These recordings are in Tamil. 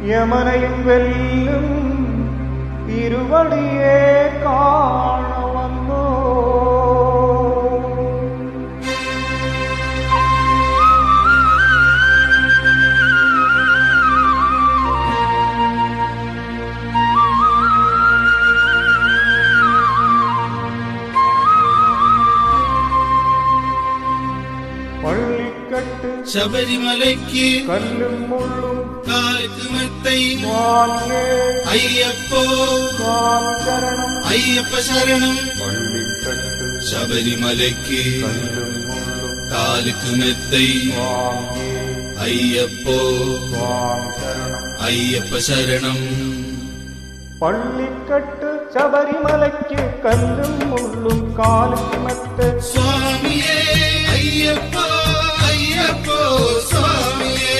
யமனையும் வெல்லும் திருவடியே காண வந்தோ. பள்ளிக்கட்டு சபரிமலைக்கு கல்லும் முள்ளும் காலுக்கு மெத்தை சுவாமியே ஐயப்போ சுவாமி சரணம். ஐயப்ப சரணம். பள்ளிக்கட்டு சபரிமலைக்கு கல்லும் முள்ளும் காலுக்கு மெத்தை சுவாமியே ஐயப்போ சுவாமி சரணம். ஐயப்ப சரணம். பள்ளிக்கட்டு சபரிமலைக்கு கல்லும் முள்ளும் காலுக்கு மெத்த சுவாமியே ஐயப்போ ஐயப்போ சுவாமியே.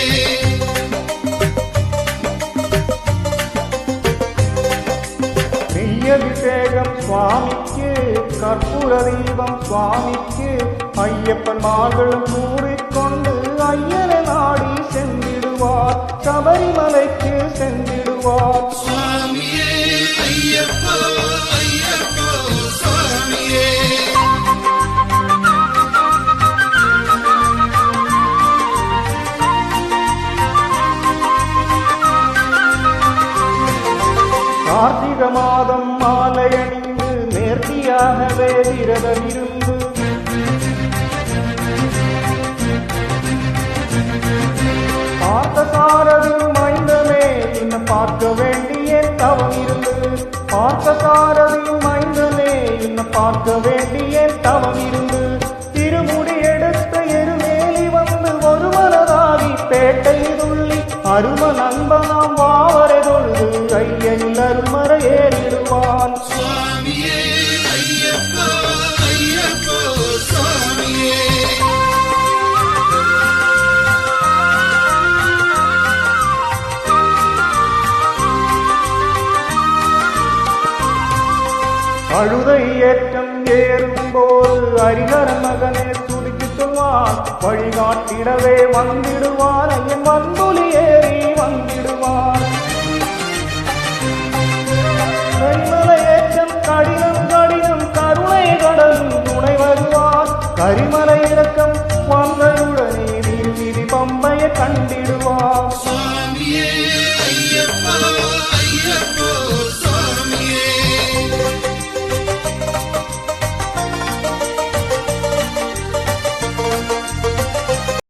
நெய்யபிஷேகம் சுவாமிக்கு கற்பூர தீபம் சுவாமிக்கு ஐயப்பன் மார்களும் கூறிக்கொண்டு ஐயனை நாடி சென்றிடுவார் சபரிமலைக்கு சென்றிடுவார். சுவாமியே ஐயப்போ ஐயப்போ சுவாமியே. கார்த்திக மாதம் மாலை அணிந்து நேர்த்தியாகவே விரதம் இருந்து பார்த்த சாரதியும் மைந்தனே என்ன பார்க்க வேண்டிய தவம் இருந்து பார்த்த சாரதியும் மைந்தனே என்ன பார்க்க வேண்டிய தவம் இருந்து திருமுடி எடுத்த எருமேலி வந்து ஒரு மனதாகி பேட்டை துள்ளி அரும நண்பனாம் வாவரை தொழுது ஐயனில் அருமர ஏறிடுவான். சுவாமியே ஐயப்போ ஐயப்போ சுவாமியே. அழுதை ஏற்றம் ஏறும்போது ஹரிஹரன் மகனே துடிக்கு சொல்வான் வழிகாட்டிடவே வந்திடுவான் ஐயன் வந்துலி ஏறி வந்திடுவான். கரிமலை ஏற்றம் கடினம் கடினம் கருணை கடலும் துணை வருவான் கரிமலை இறக்கம்